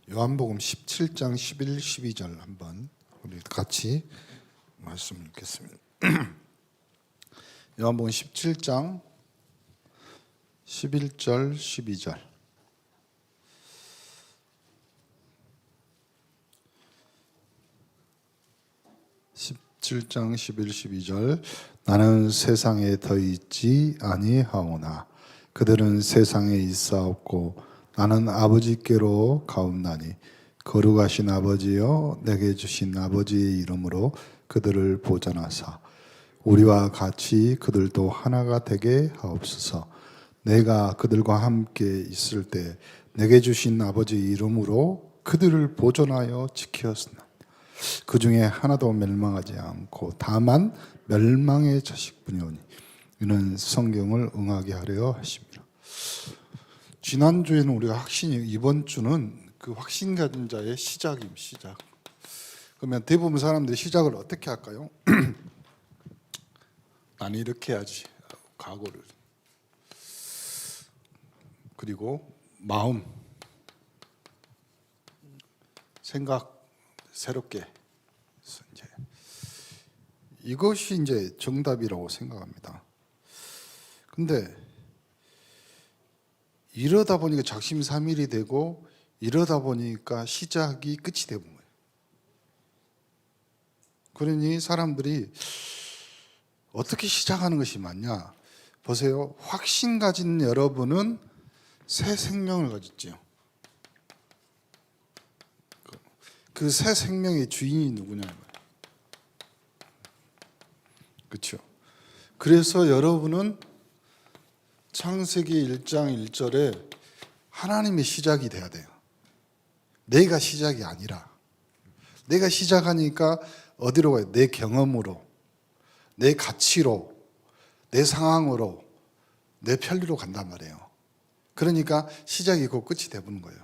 요한복음 17장 11, 12절 한번 우리 같이 말씀 읽겠습니다. 요한복음 17장 11절, 12절. (17장 11, 12절) 나는 세상에 더 있지 아니하오나 그들은 세상에 있사옵고 나는 아버지께로 가옵나니 거룩하신 아버지여 내게 주신 아버지의 이름으로 그들을 보존하사 우리와 같이 그들도 하나가 되게 하옵소서. 내가 그들과 함께 있을 때 내게 주신 아버지의 이름으로 그들을 보존하여 지켰으나 그 중에 하나도 멸망하지 않고 다만 멸망의 자식뿐이오니 이는 성경을 응하게 하려 하십니다. 지난주에는 우리가 이번 주는 그 확신 가진 자의 시작입니다. 시작. 그러면 대부분 사람들이 시작을 어떻게 할까요? 나는 이렇게 해야지. 각오를. 그리고 마음, 생각 새롭게. 이것이 이제 정답이라고 생각합니다. 근데 이러다 보니까 작심삼일이 되고 이러다 보니까 시작이 끝이 되는 거예요. 그러니 사람들이 어떻게 시작하는 것이 맞냐? 보세요. 확신 가진 여러분은 새 생명을 가졌지요. 그 새 생명의 주인이 누구냐? 그렇죠. 그래서 여러분은 창세기 1장 1절에 하나님의 시작이 돼야 돼요. 내가 시작이 아니라. 내가 시작하니까 어디로 가요? 내 경험으로, 내 가치로, 내 상황으로, 내 편리로 간단 말이에요. 그러니까 시작이 곧 끝이 되는 거예요.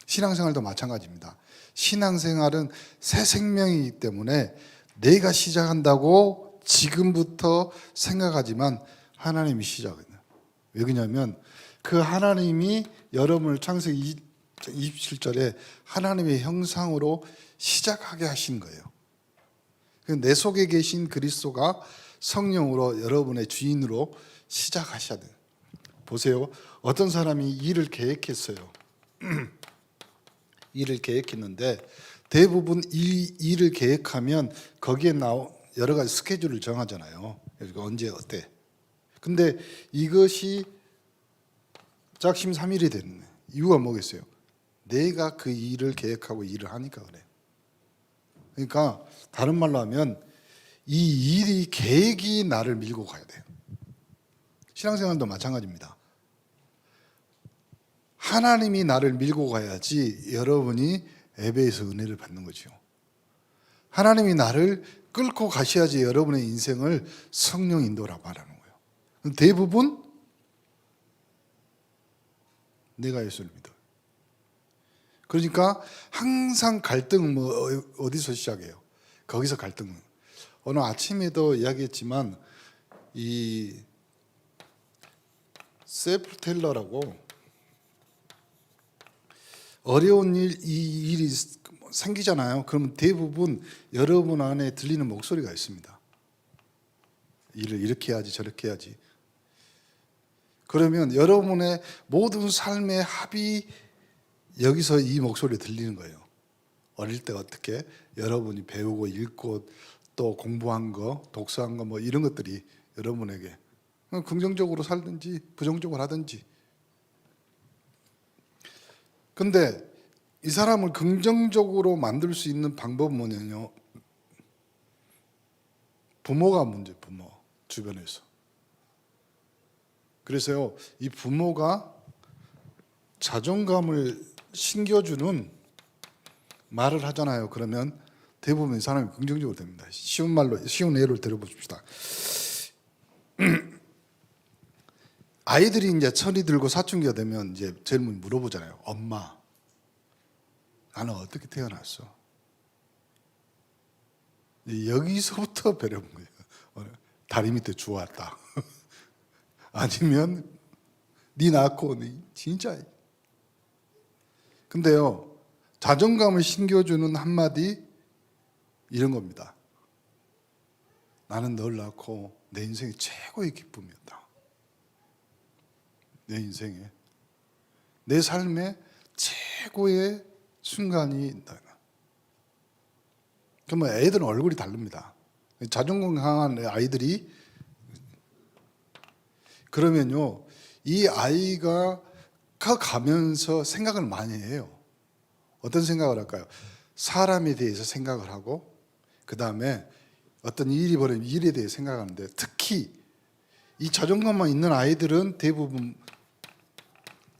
신앙생활도 마찬가지입니다. 신앙생활은 새 생명이기 때문에 내가 시작한다고 지금부터 생각하지만 하나님이 시작해요. 왜 그러냐면 그 하나님이 여러분을 창세기 27절에 하나님의 형상으로 시작하게 하신 거예요. 내 속에 계신 그리스도가 성령으로 여러분의 주인으로 시작하셔야 돼요. 보세요. 어떤 사람이 일을 계획했어요. 일을 계획했는데 대부분 이 일을 계획하면 거기에 여러 가지 스케줄을 정하잖아요. 언제 어때. 근데 이것이 작심삼일이 되는 이유가 뭐겠어요? 내가 그 일을 계획하고 일을 하니까 그래요. 그러니까 다른 말로 하면 이 일이 계획이 나를 밀고 가야 돼요. 신앙생활도 마찬가지입니다. 하나님이 나를 밀고 가야지 여러분이 예배에서 은혜를 받는 거죠. 하나님이 나를 끌고 가셔야지 여러분의 인생을 성령 인도라고 말하는 거예요. 대부분 내가 예수를 믿어요. 그러니까 항상 갈등은 어디서 시작해요? 거기서 갈등은. 오늘 아침에도 이야기했지만 이 셀프 텔러라고 어려운 이 일이 생기잖아요. 그러면 대부분 여러분 안에 들리는 목소리가 있습니다. 일을 이렇게 해야지 저렇게 해야지. 그러면 여러분의 모든 삶의 합이 여기서 이 목소리 들리는 거예요. 어릴 때 어떻게 여러분이 배우고 읽고 또 공부한 거, 독서한 거 뭐 이런 것들이 여러분에게 긍정적으로 살든지 부정적으로 하든지. 근데 이 사람을 긍정적으로 만들 수 있는 방법은 뭐냐면 부모가 문제, 부모 주변에서. 그래서요, 이 부모가 자존감을 신겨주는 말을 하잖아요. 그러면 대부분 이 사람이 긍정적으로 됩니다. 쉬운 말로, 쉬운 예를 들어봅시다. 아이들이 이제 철이 들고 사춘기가 되면 이제 제일 먼저 물어보잖아요. 엄마, 나는 어떻게 태어났어? 여기서부터 배려본 거예요. 다리 밑에 주웠다. 아니면 네 낳고 네 진짜. 근데요, 자존감을 신겨주는 한마디 이런 겁니다. 나는 널 낳고 내 인생의 최고의 기쁨이었다. 내 인생에, 내 삶의 최고의 순간이 있다. 그러면 애들은 얼굴이 다릅니다. 자존감 강한 아이들이 그러면요, 이 아이가 커가면서 생각을 많이 해요. 어떤 생각을 할까요? 사람에 대해서 생각을 하고, 그 다음에 어떤 일이 벌어지면 일에 대해 생각하는데, 특히 이 자존감만 있는 아이들은 대부분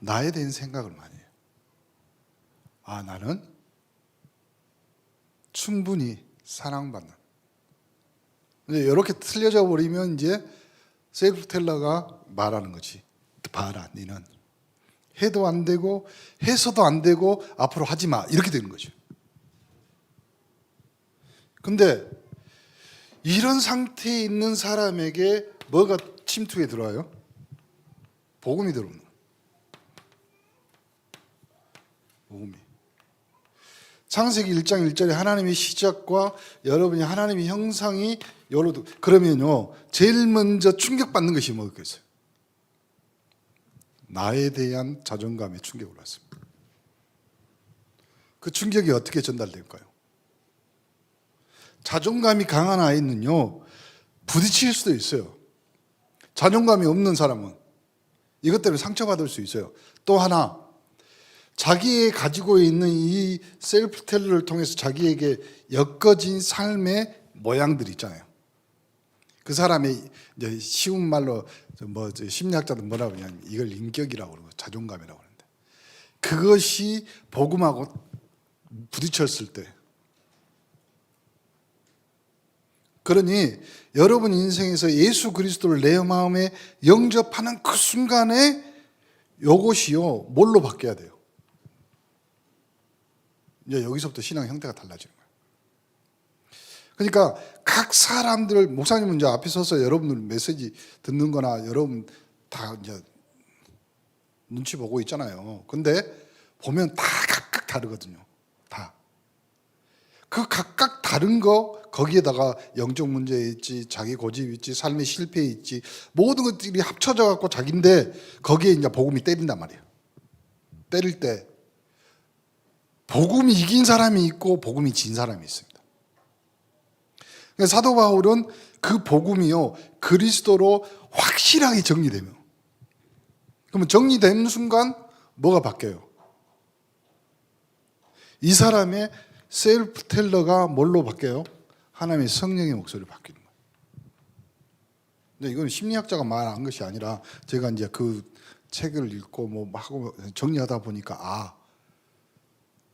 나에 대한 생각을 많이 해요. 아, 나는 충분히 사랑받는. 근데 이렇게 틀려져 버리면 이제 셀프텔러가 말하는 거지. 봐라, 니는 해도 안 되고 해서도 안 되고 앞으로 하지 마, 이렇게 되는 거죠. 근데 이런 상태에 있는 사람에게 뭐가 침투에 들어와요? 복음이 들어오는 거예요. 복음이. 창세기 1장 1절에 하나님의 시작과 여러분이 하나님의 형상이 여러분, 그러면요, 제일 먼저 충격받는 것이 뭐겠어요? 나에 대한 자존감에 충격을 받습니다. 그 충격이 어떻게 전달될까요? 자존감이 강한 아이는요, 부딪힐 수도 있어요. 자존감이 없는 사람은 이것 때문에 상처받을 수 있어요. 또 하나, 자기의 가지고 있는 이 셀프텔러를 통해서 자기에게 엮어진 삶의 모양들 있잖아요. 그 사람의 이제 쉬운 말로 뭐 심리학자들 뭐라고 하냐면 이걸 인격이라고 그러고 자존감이라고 하는데, 그것이 복음하고 부딪혔을 때, 그러니 여러분 인생에서 예수 그리스도를 내 마음에 영접하는 그 순간에 이것이요, 뭘로 바뀌어야 돼요? 이제 여기서부터 신앙 형태가 달라지는 거예요. 그러니까 각 사람들, 목사님은 이제 앞에 서서 여러분들 메시지 듣는 거나 여러분 다 이제 눈치 보고 있잖아요. 근데 보면 다 각각 다르거든요. 다. 그 각각 다른 거, 거기에다가 영적 문제 있지, 자기 고집 있지, 삶의 실패 있지, 모든 것들이 합쳐져 갖고 자기인데 거기에 이제 복음이 때린단 말이에요. 때릴 때 복음이 이긴 사람이 있고 복음이 진 사람이 있습니다. 그러니까 사도 바울은 그 복음이요, 그리스도로 확실하게 정리되면, 그러면 정리되는 순간 뭐가 바뀌어요? 이 사람의 셀프텔러가 뭘로 바뀌어요? 하나님의 성령의 목소리로 바뀌는 거예요. 근데 이건 심리학자가 말한 것이 아니라 제가 이제 그 책을 읽고 뭐 하고 정리하다 보니까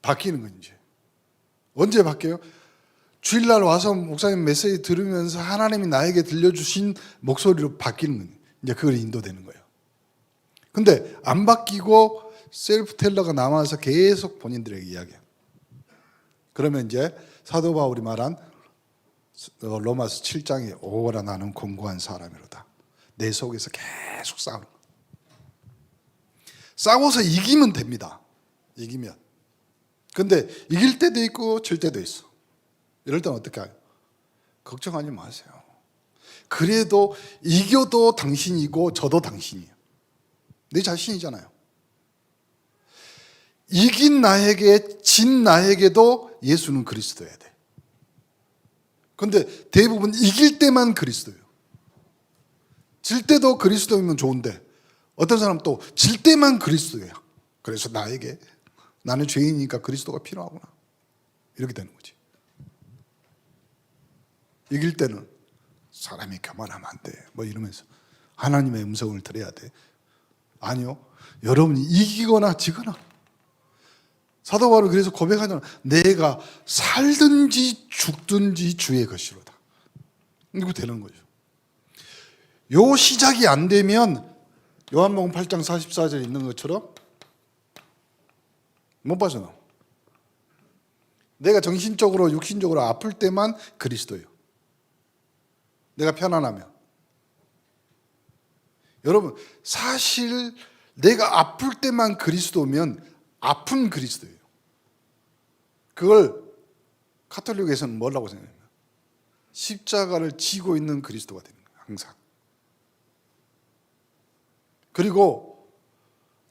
바뀌는 거예요. 이제 언제 바뀌어요? 주일날 와서 목사님 메시지 들으면서 하나님이 나에게 들려주신 목소리로 바뀌는 거예요. 이제 그걸 인도되는 거예요. 근데 안 바뀌고 셀프텔러가 남아서 계속 본인들에게 이야기해요. 그러면 이제 사도 바울이 말한 로마서 7장에 오라 나는 공고한 사람이로다. 내 속에서 계속 싸우는 거예요. 싸워서 이기면 됩니다. 이기면. 근데 이길 때도 있고 질 때도 있어. 이럴 때는 어떻게 해요? 걱정하지 마세요. 그래도 이겨도 당신이고 저도 당신이에요. 내 자신이잖아요. 이긴 나에게, 진 나에게도 예수는 그리스도여야 돼. 근데 대부분 이길 때만 그리스도예요. 질 때도 그리스도이면 좋은데 어떤 사람은 또 질 때만 그리스도예요. 그래서 나에게, 나는 죄인이니까 그리스도가 필요하구나, 이렇게 되는 거지. 이길 때는 사람이 교만하면 안 돼, 뭐 이러면서 하나님의 음성을 들어야 돼. 아니요, 여러분이 이기거나 지거나, 사도 바울은 그래서 고백하잖아. 내가 살든지 죽든지 주의 것이로다. 이거 되는 거죠. 요 시작이 안 되면 요한복음 8장 44절에 있는 것처럼 못 빠져나와. 내가 정신적으로 육신적으로 아플 때만 그리스도예요. 내가 편안하면. 여러분, 사실 내가 아플 때만 그리스도면 아픈 그리스도예요. 그걸 가톨릭에서는 뭐라고 생각해요? 십자가를 지고 있는 그리스도가 되는 거예요. 항상. 그리고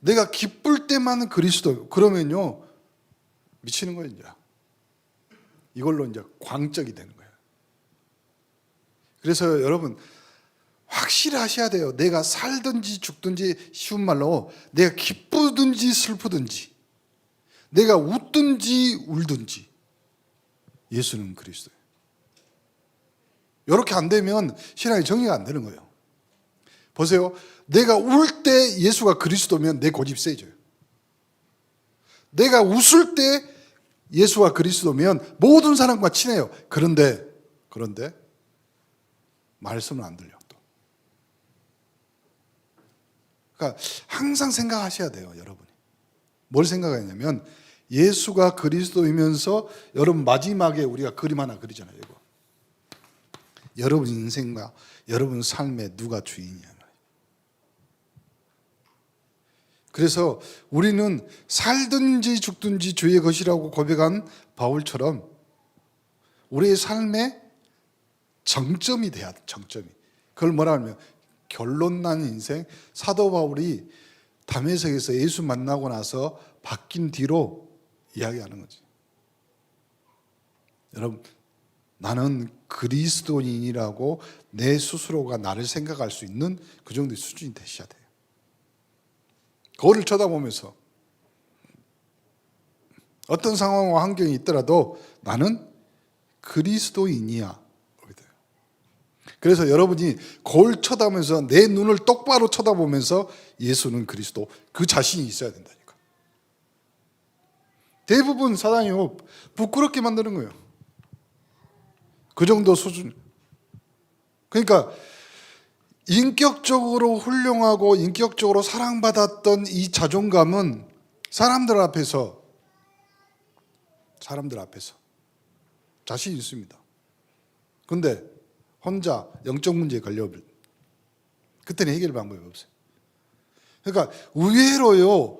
내가 기쁠 때만 그리스도, 그러면요 미치는 거예요. 이제 이걸로 이제 광적이 되는 거예요. 그래서 여러분 확실히 하셔야 돼요. 내가 살든지 죽든지, 쉬운 말로 내가 기쁘든지 슬프든지, 내가 웃든지 울든지 예수는 그리스도예요. 이렇게 안 되면 신앙이 정리가 안 되는 거예요. 보세요. 내가 울 때 예수가 그리스도면 내 고집 세져요. 내가 웃을 때 예수가 그리스도면 모든 사람과 친해요. 그런데 말씀은 안 들려 또. 그러니까 항상 생각하셔야 돼요, 여러분이. 뭘 생각하냐면 예수가 그리스도이면서 여러분 마지막에 우리가 그림 하나 그리잖아요. 이거. 여러분 인생과 여러분 삶에 누가 주인이냐. 그래서 우리는 살든지 죽든지 주의 것이라고 고백한 바울처럼 우리의 삶의 정점이 돼야 돼. 정점이. 그걸 뭐라 하면 결론 난 인생. 사도 바울이 다메섹에서 예수 만나고 나서 바뀐 뒤로 이야기하는 거지. 여러분, 나는 그리스도인이라고 내 스스로가 나를 생각할 수 있는 그 정도의 수준이 되셔야 돼요. 거울을 쳐다보면서 어떤 상황과 환경이 있더라도 나는 그리스도인이야. 그래서 여러분이 거울 쳐다보면서 내 눈을 똑바로 쳐다보면서 예수는 그리스도, 그 자신이 있어야 된다니까. 대부분 사단이 부끄럽게 만드는 거예요. 그 정도 수준. 그러니까 인격적으로 훌륭하고 인격적으로 사랑받았던 이 자존감은 사람들 앞에서 자신이 있습니다. 근데 혼자 영적 문제에 걸려버려. 그때는 해결 방법이 없어요. 그러니까 의외로요,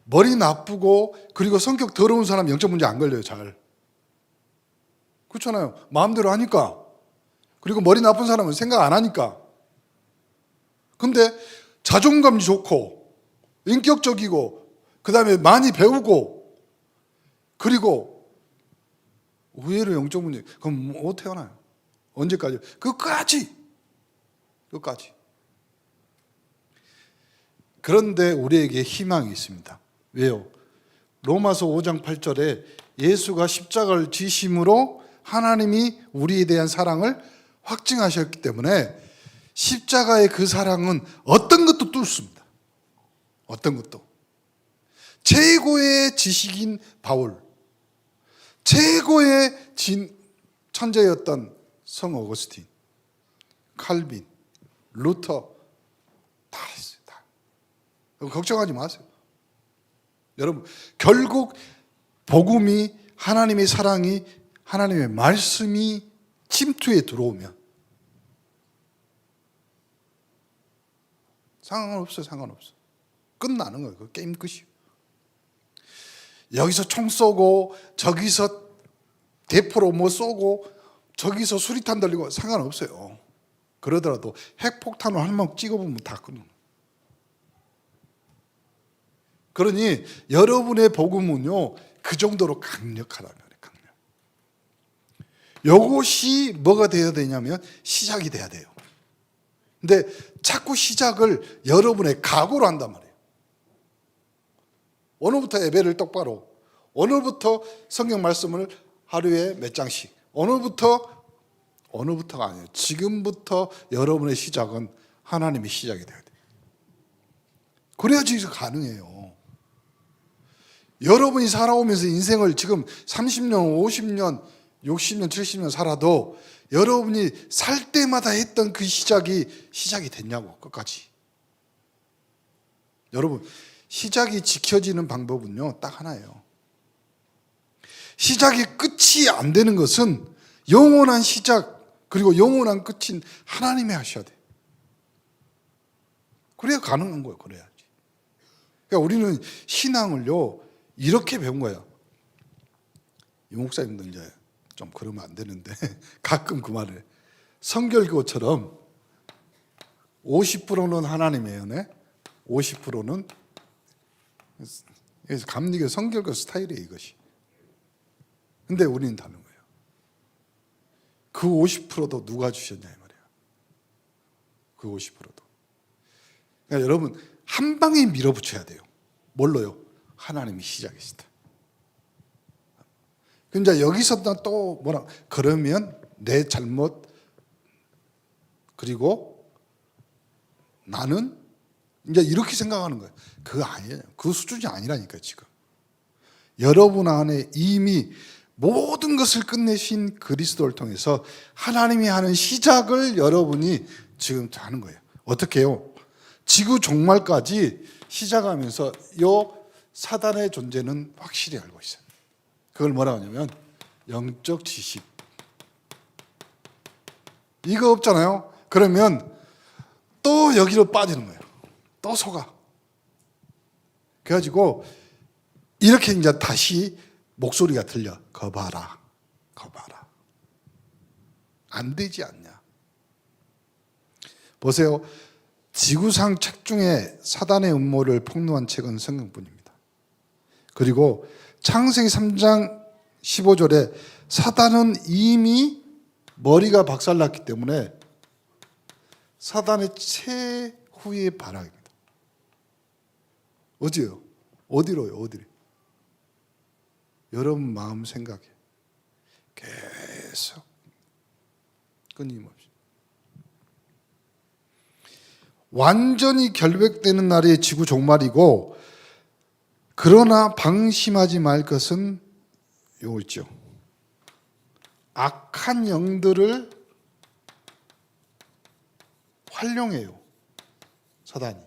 머리 나쁘고 그리고 성격 더러운 사람 영적 문제 안 걸려요, 잘. 그렇잖아요. 마음대로 하니까. 그리고 머리 나쁜 사람은 생각 안 하니까. 근데 자존감이 좋고 인격적이고 그다음에 많이 배우고 그리고 의외로 영적 문제, 그럼 못 태어나요. 언제까지? 끝까지. 그런데 우리에게 희망이 있습니다. 왜요? 로마서 5장 8절에 예수가 십자가를 지심으로 하나님이 우리에 대한 사랑을 확증하셨기 때문에 십자가의 그 사랑은 어떤 것도 뚫습니다. 어떤 것도. 최고의 지식인 바울, 최고의 천재였던 성 어거스틴, 칼빈, 루터 다 있어요. 다. 걱정하지 마세요. 여러분, 결국 복음이, 하나님의 사랑이, 하나님의 말씀이 침투에 들어오면 상관없어. 끝나는 거예요. 그 게임 끝이에요. 여기서 총 쏘고 저기서 대포로 뭐 쏘고 저기서 수리탄 들리고 상관없어요. 그러더라도 핵폭탄을 한 방 찍어보면 다 끊어요. 그러니 여러분의 복음은요, 그 정도로 강력하다면 강력. 이것이 뭐가 되어야 되냐면 시작이 돼야 돼요. 근데 자꾸 시작을 여러분의 각오로 한단 말이에요. 오늘부터 예배를 똑바로, 오늘부터 성경 말씀을 하루에 몇 장씩, 오늘부터가 아니에요. 지금부터 여러분의 시작은 하나님의 시작이 돼야 돼요. 그래야지 가능해요. 여러분이 살아오면서 인생을 지금 30년, 50년, 60년, 70년 살아도 여러분이 살 때마다 했던 그 시작이 됐냐고, 끝까지. 여러분, 시작이 지켜지는 방법은요, 딱 하나예요. 시작이 끝이 안 되는 것은 영원한 시작, 그리고 영원한 끝인 하나님이 하셔야 돼요. 그래야 가능한 거예요, 그래야지. 그러니까 우리는 신앙을요, 이렇게 배운 거예요. 이 목사님도 이제 좀 그러면 안 되는데 가끔 그 말을 성결교처럼 50%는 하나님의 은혜, 50%는 그래서 감리교 성결교 스타일이에요, 이것이. 근데 우리는 다른 거예요. 그 50%도 누가 주셨냐 이 말이야. 그 50%도. 그러니까 여러분 한 방에 밀어붙여야 돼요. 뭘로요? 하나님이 시작이시다. 근데 여기서 또 뭐라 그러면 내 잘못 그리고 나는 이제 이렇게 생각하는 거예요. 그거 아니에요. 그 수준이 아니라니까 지금. 여러분 안에 이미 모든 것을 끝내신 그리스도를 통해서 하나님이 하는 시작을 여러분이 지금 하는 거예요. 어떻게 해요? 지구 종말까지 시작하면서 요 사단의 존재는 확실히 알고 있어요. 그걸 뭐라고 하냐면 영적 지식. 이거 없잖아요. 그러면 또 여기로 빠지는 거예요. 또 속아. 그래가지고 이렇게 이제 다시 목소리가 들려. 거 봐라. 거 봐라. 안 되지 않냐. 보세요. 지구상 책 중에 사단의 음모를 폭로한 책은 성경뿐입니다. 그리고 창세기 3장 15절에 사단은 이미 머리가 박살났기 때문에 사단의 최후의 발악입니다. 어디요? 어디로요? 어디로? 여러분 마음 생각에 계속 끊임없이 완전히 결백되는 날이 지구 종말이고, 그러나 방심하지 말 것은 요거 있죠. 악한 영들을 활용해요, 사단이.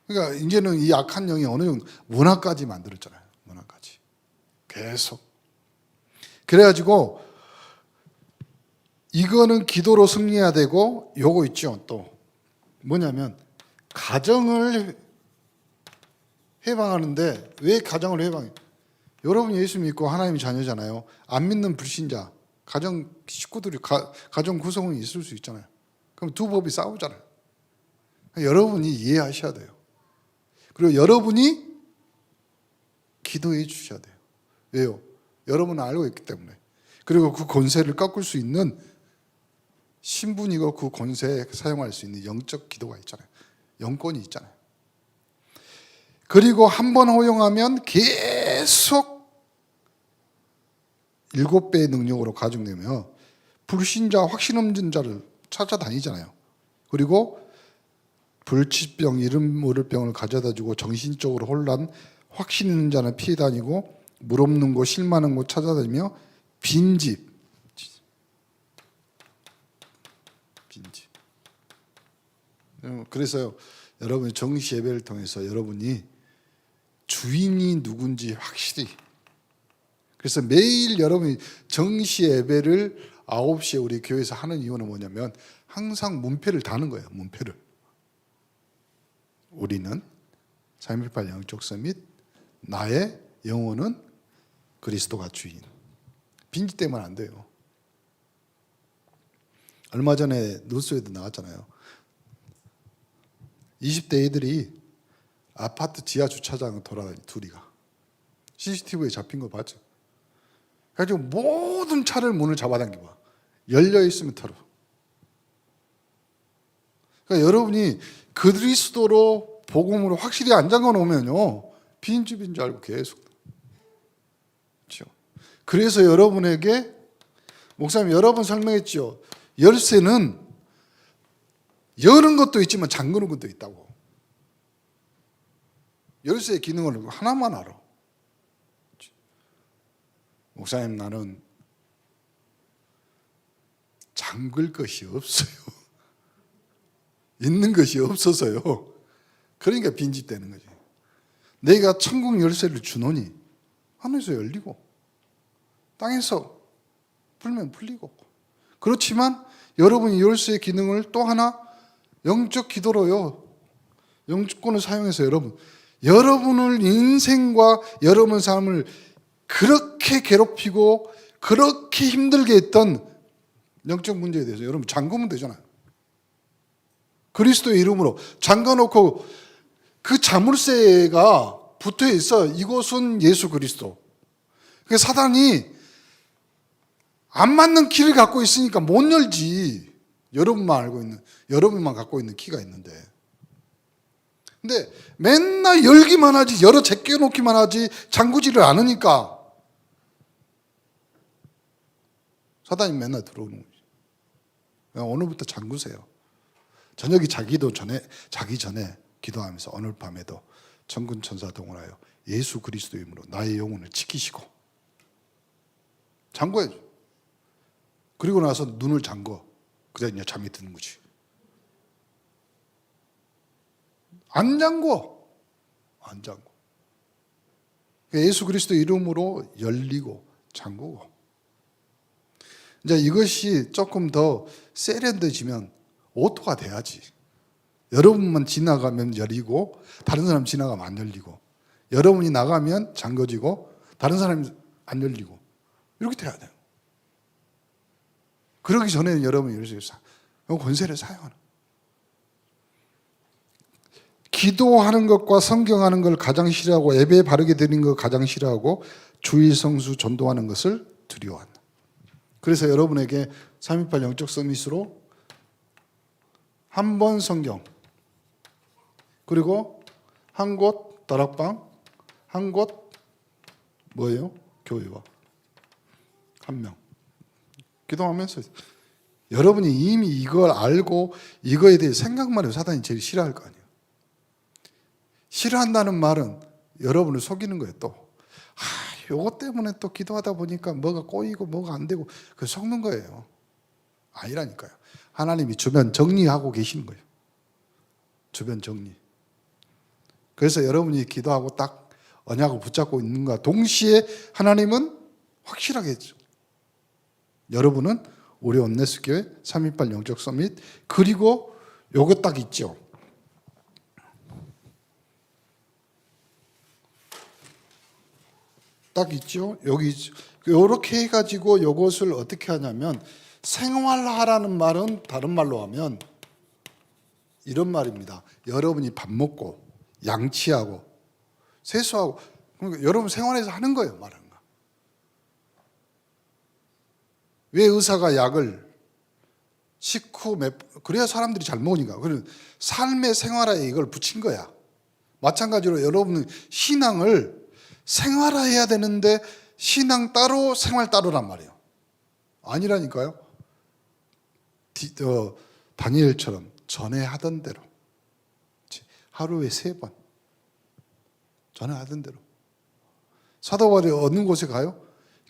그러니까 이제는 이 악한 영이 어느 정도 문화까지 만들었잖아요. 문화까지 계속. 그래가지고 이거는 기도로 승리해야 되고, 요거 있죠. 또 뭐냐면 가정을 해방하는데, 왜 가정을 해방해요? 여러분 예수 믿고 하나님 자녀잖아요. 안 믿는 불신자, 가정 식구들이 가정 구성원이 있을 수 있잖아요. 그럼 두 법이 싸우잖아요. 여러분이 이해하셔야 돼요. 그리고 여러분이 기도해 주셔야 돼요. 왜요? 여러분은 알고 있기 때문에. 그리고 그 권세를 꺾을 수 있는 신분이고 그 권세에 사용할 수 있는 영적 기도가 있잖아요. 영권이 있잖아요. 그리고 한 번 허용하면 계속 7배의 능력으로 가중되며 불신자, 확신 없는 자를 찾아다니잖아요. 그리고 불치병, 이름 모를 병을 가져다 주고 정신적으로 혼란, 확신 있는 자는 피해 다니고 물 없는 곳, 실 많은 곳 찾아다니며 빈집. 그래서 여러분이 정시 예배를 통해서 여러분이 주인이 누군지 확실히, 그래서 매일 여러분이 정시 예배를 9시에 우리 교회에서 하는 이유는 뭐냐면 항상 문패를 다는 거예요. 문패를. 우리는 3.18 영적 서밋, 나의 영혼은 그리스도가 주인. 빈지 때문에 안 돼요. 얼마 전에 뉴스에도 나왔잖아요. 20대 애들이 아파트 지하 주차장을 돌아다니, 둘이가 CCTV에 잡힌 거 봤죠? 그래가지고 모든 차를 문을 잡아당겨. 열려 있으면 털어. 그러니까 여러분이 그리스도로 복음으로 확실히 안 잠가 놓으면요, 빈집인 줄 알고 계속. 그렇죠? 그래서 여러분에게 목사님 여러 번 설명했죠. 열쇠는 여는 것도 있지만 잠그는 것도 있다고. 열쇠의 기능을 하나만 알아. 목사님 나는 잠글 것이 없어요. 있는 것이 없어서요. 그러니까 빈집되는 거지. 내가 천국 열쇠를 주노니 하늘에서 열리고 땅에서 풀면 풀리고. 그렇지만 여러분이 열쇠의 기능을 또 하나 영적 기도로요, 영권을 사용해서 여러분을 인생과 여러분 삶을 그렇게 괴롭히고 그렇게 힘들게 했던 영적 문제에 대해서 여러분 잠그면 되잖아요. 그리스도의 이름으로 잠가놓고 그 자물쇠가 붙어 있어. 이곳은 예수 그리스도. 그 사단이 안 맞는 키를 갖고 있으니까 못 열지. 여러분만 갖고 있는 키가 있는데. 근데 맨날 열기만 하지, 열어 제껴놓기만 하지, 잠그지를 않으니까 사단이 맨날 들어오는 거지. 오늘부터 잠그세요. 저녁이 자기 전에 기도하면서 오늘 밤에도 천군 천사 동원하여 예수 그리스도의 이름으로 나의 영혼을 지키시고 잠궈야죠. 그리고 나서 눈을 잠궈. 그래야 이제 잠이 드는 거지. 안 잠궈. 예수 그리스도 이름으로 열리고 잠그고. 이제 이것이 조금 더 세련돼지면 오토가 돼야지. 여러분만 지나가면 열리고 다른 사람 지나가면 안 열리고, 여러분이 나가면 잠궈지고 다른 사람이 안 열리고, 이렇게 돼야 돼요. 그러기 전에는 여러분이 권세를 사용하는. 기도하는 것과 성경하는 걸 가장 싫어하고 예배 바르게 드리는 걸 가장 싫어하고 주일 성수 전도하는 것을 두려워한다. 그래서 여러분에게 3.18 영적 서밋으로 한 번 성경, 그리고 한 곳 다락방, 한 곳 뭐예요? 교회와 한 명. 기도하면서 여러분이 이미 이걸 알고 이거에 대해 생각만 해도 사단이 제일 싫어할 거 아니에요. 싫어한다는 말은 여러분을 속이는 거예요. 또 요거 때문에 또 기도하다 보니까 뭐가 꼬이고 뭐가 안 되고 그 속는 거예요. 아니라니까요. 하나님이 주변 정리하고 계시는 거예요. 주변 정리. 그래서 여러분이 기도하고 딱 언약을 붙잡고 있는가 동시에 하나님은 확실하게 했죠. 여러분은 우리 온네스교회 3.18 영적 서밋, 그리고 요거 딱 있죠. 딱 있죠. 여기 있죠. 요렇게 해가지고 요것을 어떻게 하냐면, 생활하라는 말은 다른 말로 하면 이런 말입니다. 여러분이 밥 먹고 양치하고 세수하고, 그러니까 여러분 생활에서 하는 거예요. 말하는 거. 왜 의사가 약을 식후 그래야 사람들이 잘 먹으니까. 그런 삶의 생활화에 이걸 붙인 거야. 마찬가지로 여러분은 신앙을 생활화해야 되는데 신앙 따로 생활 따로란 말이에요. 아니라니까요. 다니엘처럼 전에 하던 대로 하루에 3번 전에 하던 대로. 사도 바울이 어느 곳에 가요?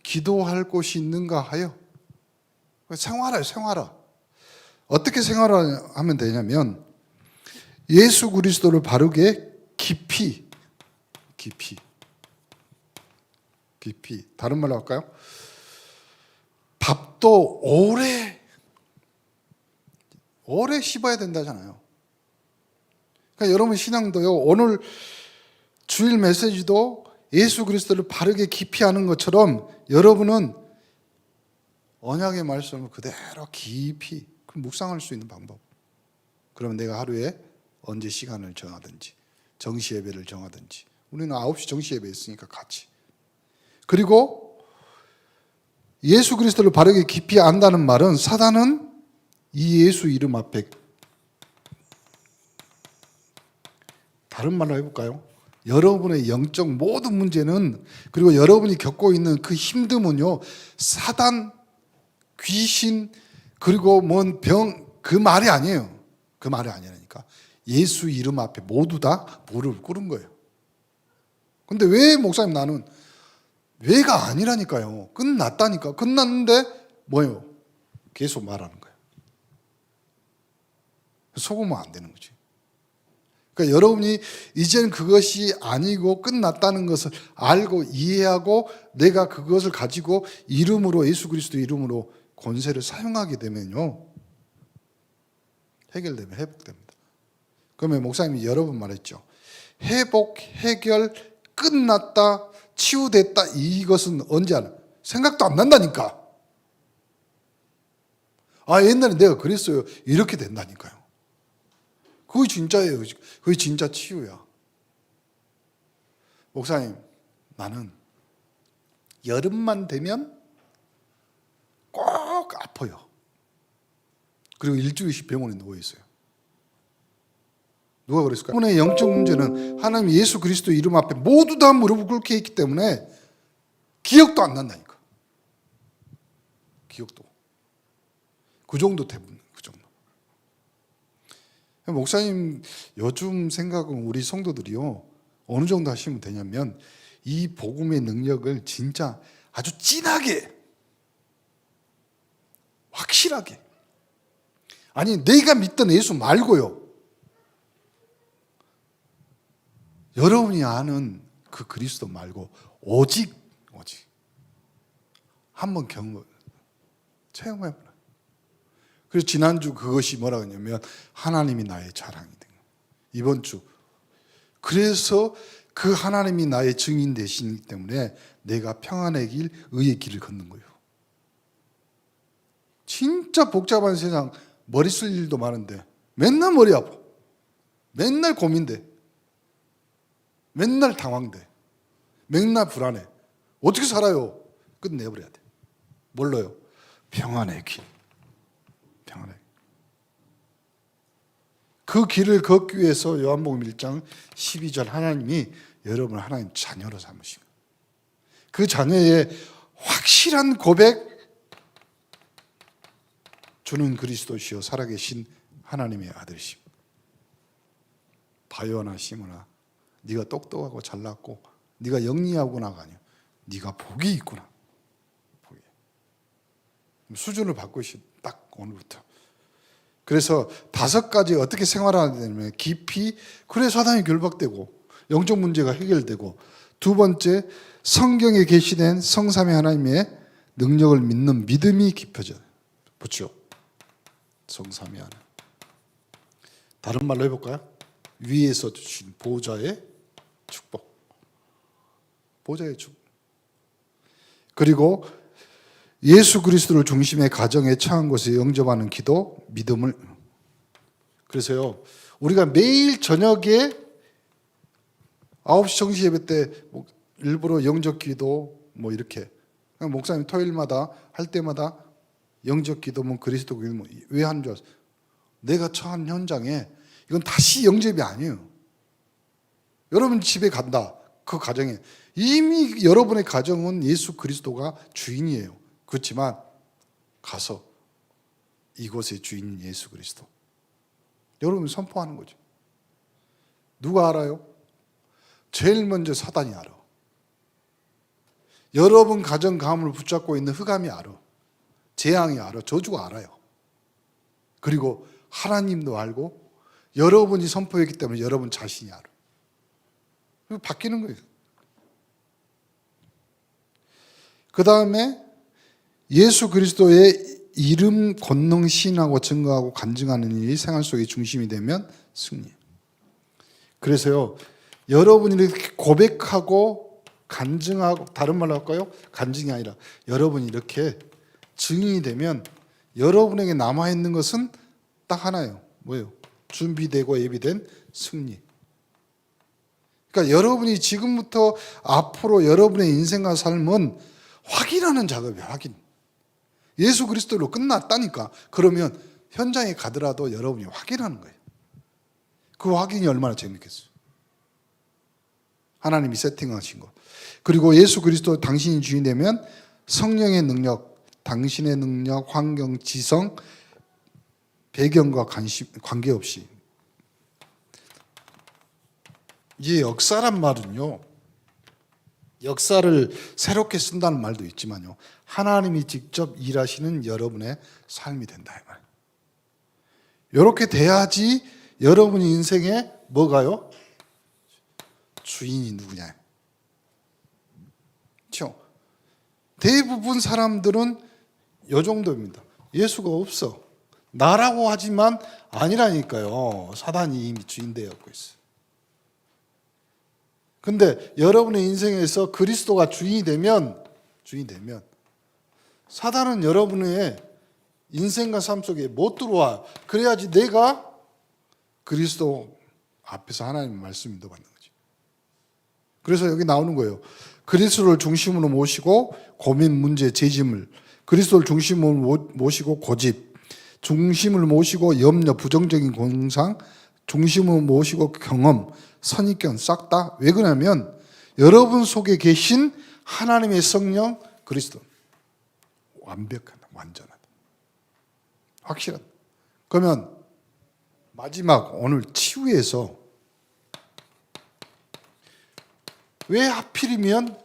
기도할 곳이 있는가 하여. 생활화요, 생활화. 어떻게 생활하면 되냐면 예수 그리스도를 바르게 깊이 다른 말로 할까요? 밥도 오래 씹어야 된다잖아요. 그러니까 여러분 신앙도요, 오늘 주일 메시지도 예수 그리스도를 바르게 깊이 하는 것처럼 여러분은 언약의 말씀을 그대로 깊이 묵상할 수 있는 방법. 그러면 내가 하루에 언제 시간을 정하든지, 정시 예배를 정하든지, 우리는 9시 정시 예배 있으니까 같이. 그리고 예수 그리스도를 바르게 깊이 안다는 말은, 사단은 이 예수 이름 앞에, 다른 말로 해볼까요? 여러분의 영적 모든 문제는, 그리고 여러분이 겪고 있는 그 힘듦은요, 사단, 귀신, 그리고 뭔 병, 그 말이 아니에요. 그 말이 아니라니까. 예수 이름 앞에 모두 다 무릎을 꿇은 거예요. 근데 왜 목사님 나는 왜가 아니라니까요. 끝났다니까. 끝났는데 뭐예요? 계속 말하는 거예요. 속으면 안 되는 거지. 그러니까 여러분이 이제는 그것이 아니고 끝났다는 것을 알고 이해하고 내가 그것을 가지고 이름으로, 예수 그리스도 이름으로 권세를 사용하게 되면요, 해결되면 회복됩니다. 그러면 목사님이 여러 번 말했죠. 회복, 해결, 끝났다, 치유됐다 이것은 언제 하나? 생각도 안 난다니까. 아, 옛날에 내가 그랬어요. 이렇게 된다니까요. 그게 진짜예요. 그게 진짜 치유야. 목사님, 나는 여름만 되면 꼭 아파요. 그리고 일주일씩 병원에 누워 있어요. 누가 그랬을까요? 여러분의 영적 문제는 하나님 예수 그리스도 이름 앞에 모두 다 무릎을 꿇게 했기 때문에 기억도 안 난다니까. 기억도. 그 정도 대부분 그 정도. 목사님 요즘 생각은 우리 성도들이요 어느 정도 하시면 되냐면 이 복음의 능력을 진짜 아주 진하게 확실하게 아니 내가 믿던 예수 말고요 여러분이 아는 그 그리스도 말고 오직 한번 체험해보라. 그래서 지난주 그것이 뭐라고 했냐면 하나님이 나의 자랑이 된 거예요. 이번 주 그래서 그 하나님이 나의 증인 되시기 때문에 내가 평안의 길, 의의 길을 걷는 거예요. 진짜 복잡한 세상 머리 쓸 일도 많은데 맨날 머리 아파. 맨날 고민돼. 맨날 당황돼. 맨날 불안해. 어떻게 살아요? 끝내버려야 돼. 뭘로요? 평안의 길. 평안의 길. 그 길을 걷기 위해서 요한복음 1장 12절 하나님이 여러분을 하나님 자녀로 삼으신 거예요. 그 자녀의 확실한 고백 주는 그리스도시요 살아계신 하나님의 아들이심. 바요나 시므나 네가 똑똑하고 잘났고 네가 영리하구나가 아니야. 네가 복이 있구나. 복이. 수준을 바꾸시 딱 오늘부터. 그래서 5가지 어떻게 생활하냐 되면 깊이 그래 사단이 결박되고 영적 문제가 해결되고 두 번째 성경에 계시된 성삼위 하나님의 능력을 믿는 믿음이 깊어져요. 그렇죠? 성삼위 하나님. 다른 말로 해볼까요? 위에서 주신 보좌의 축복. 보좌의 축복. 그리고 예수 그리스도를 중심의 가정에 처한 곳에 영접하는 기도, 믿음을. 그래서요, 우리가 매일 저녁에 9시 정시 예배 때 일부러 영접 기도 뭐 이렇게 목사님 토요일마다 할 때마다 영접 기도 뭐 그리스도 기도 왜 하는 줄 아세요? 내가 처한 현장에 이건 다시 영접이 아니에요. 여러분 집에 간다. 그 가정에 이미 여러분의 가정은 예수 그리스도가 주인이에요. 그렇지만 가서 이곳의 주인인 예수 그리스도 여러분 선포하는 거죠. 누가 알아요? 제일 먼저 사단이 알아. 여러분 가정 가문을 붙잡고 있는 흑암이 알아. 재앙이 알아. 저주가 알아요. 그리고 하나님도 알고 여러분이 선포했기 때문에 여러분 자신이 알아. 바뀌는 거예요. 그 다음에 예수 그리스도의 이름 권능 시인하고 증거하고 간증하는 일이 생활 속의 중심이 되면 승리. 그래서요, 여러분이 이렇게 고백하고 간증하고, 다른 말로 할까요? 간증이 아니라 여러분이 이렇게 증인이 되면 여러분에게 남아있는 것은 딱 하나예요. 뭐예요? 준비되고 예비된 승리. 그러니까 여러분이 지금부터 앞으로 여러분의 인생과 삶은 확인하는 작업이에요. 확인. 예수 그리스도로 끝났다니까. 그러면 현장에 가더라도 여러분이 확인하는 거예요. 그 확인이 얼마나 재밌겠어요. 하나님이 세팅하신 거. 그리고 예수 그리스도 당신이 주인 되면 성령의 능력, 당신의 능력, 환경, 지성, 배경과 관계없이. 이 역사란 말은요, 역사를 새롭게 쓴다는 말도 있지만요, 하나님이 직접 일하시는 여러분의 삶이 된다 이 말이에요. 이렇게 돼야지 여러분의 인생에 뭐가요? 주인이 누구냐. 그렇죠? 대부분 사람들은 이 정도입니다. 예수가 없어. 나라고 하지만 아니라니까요. 사단이 이미 주인 되었고 있어요. 근데 여러분의 인생에서 그리스도가 주인이 되면 사단은 여러분의 인생과 삶 속에 못 들어와. 그래야지 내가 그리스도 앞에서 하나님의 말씀을 믿어받는 거지. 그래서 여기 나오는 거예요. 그리스도를 중심으로 모시고 고민, 문제, 재짐을, 그리스도를 중심으로 모시고 고집, 중심을 모시고 염려, 부정적인 공상, 중심으로 모시고 경험, 선입견 싹 다. 왜 그러냐면 여러분 속에 계신 하나님의 성령 그리스도 완벽하다, 완전하다, 확실하다. 그러면 마지막 오늘 치유에서 왜 하필이면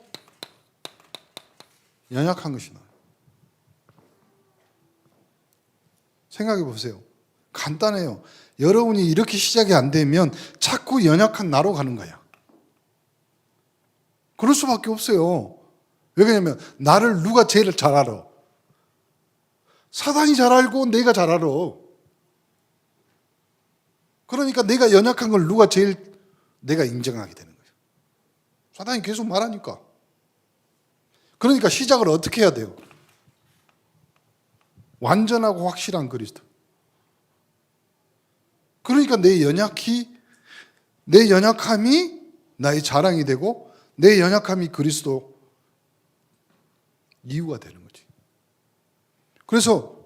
연약한 것이 나와요? 생각해 보세요. 간단해요. 여러분이 이렇게 시작이 안 되면 자꾸 연약한 나로 가는 거야. 그럴 수밖에 없어요. 왜 그러냐면 나를 누가 제일 잘 알아? 사단이 잘 알고 내가 잘 알아. 그러니까 내가 연약한 걸 누가 제일 내가 인정하게 되는 거예요. 사단이 계속 말하니까. 그러니까 시작을 어떻게 해야 돼요? 완전하고 확실한 그리스도. 그러니까 내 연약함이 나의 자랑이 되고 내 연약함이 그리스도 이유가 되는 거지. 그래서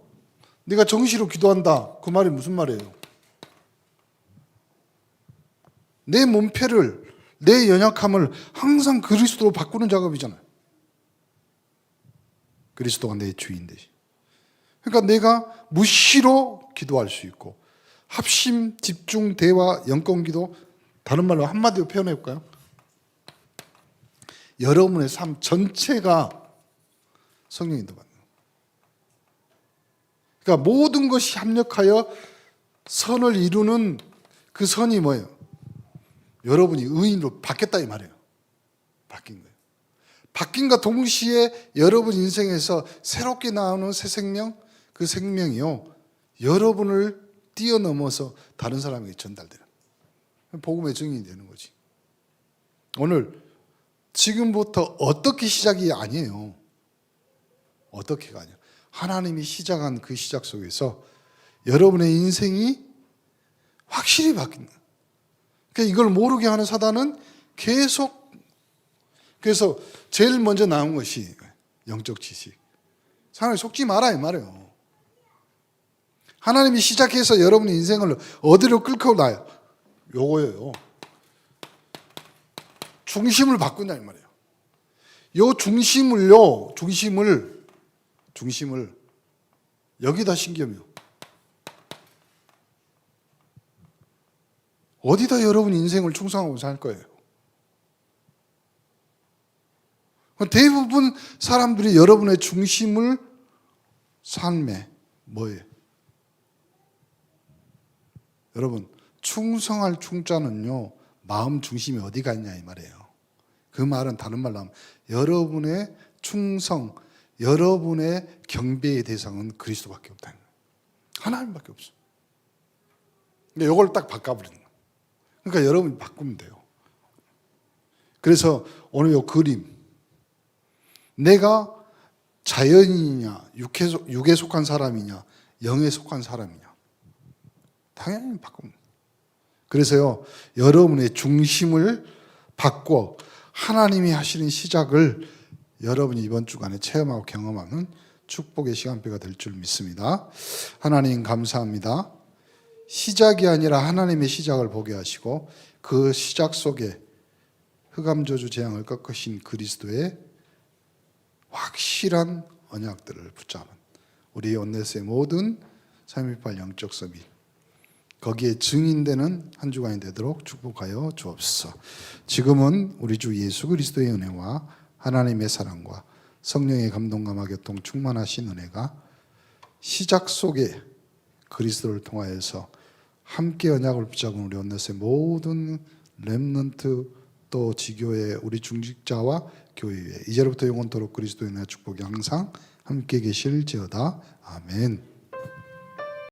내가 정시로 기도한다. 그 말이 무슨 말이에요? 내 몸패를, 내 연약함을 항상 그리스도로 바꾸는 작업이잖아요. 그리스도가 내 주인 대신. 그러니까 내가 무시로 기도할 수 있고 합심, 집중, 대화, 영권 기도, 다른 말로 한마디로 표현해 볼까요? 여러분의 삶 전체가 성령이 인도받는 거예요. 그러니까 모든 것이 합력하여 선을 이루는 그 선이 뭐예요? 여러분이 의인으로 바뀌었다 이 말이에요. 바뀐 거예요. 바뀐과 동시에 여러분 인생에서 새롭게 나오는 새 생명, 그 생명이요 여러분을 뛰어넘어서 다른 사람에게 전달되는 복음의 증인이 되는 거지. 오늘 지금부터 어떻게 시작이 아니에요. 어떻게가 아니에요. 하나님이 시작한 그 시작 속에서 여러분의 인생이 확실히 바뀐다. 그러니까 이걸 모르게 하는 사단은 계속, 그래서 제일 먼저 나온 것이 영적 지식. 사람이 속지 마라 이 말이에요. 하나님이 시작해서 여러분의 인생을 어디로 끌고 나요? 요거예요. 중심을 바꾼다 이 말이에요. 요 중심을 여기다 신기하며 어디다 여러분 인생을 충성하고 살 거예요? 대부분 사람들이 여러분의 중심을 삶에 뭐예요? 여러분 충성할 충자는요 마음 중심이 어디가 있냐 이 말이에요. 그 말은 다른 말로 하면 여러분의 충성, 여러분의 경배의 대상은 그리스도밖에 없다는 거예요. 하나님밖에 없어. 근데 이걸 딱 바꿔버리는 거예요. 그러니까 여러분이 바꾸면 돼요. 그래서 오늘 이 그림, 내가 자연이냐 육에 속한 사람이냐 영에 속한 사람이냐 당연히 바꿉니다. 그래서요 여러분의 중심을 바꿔 하나님이 하시는 시작을 여러분이 이번 주간에 체험하고 경험하는 축복의 시간표가 될 줄 믿습니다. 하나님 감사합니다. 시작이 아니라 하나님의 시작을 보게 하시고 그 시작 속에 흑암저주 재앙을 꺾으신 그리스도의 확실한 언약들을 붙잡은 우리 온네스의 모든 3.18 영적 서밋 거기에 증인되는 한 주간이 되도록 축복하여 주옵소서. 지금은 우리 주 예수 그리스도의 은혜와 하나님의 사랑과 성령의 감동과 교통 충만하신 은혜가 시작 속에 그리스도를 통하여서 함께 언약을 붙잡은 우리 온네스의 모든 렘넌트 또 지교의 우리 중직자와 교회에 이제로부터 영원토록 그리스도의 은혜와 축복이 항상 함께 계실지어다. 아멘.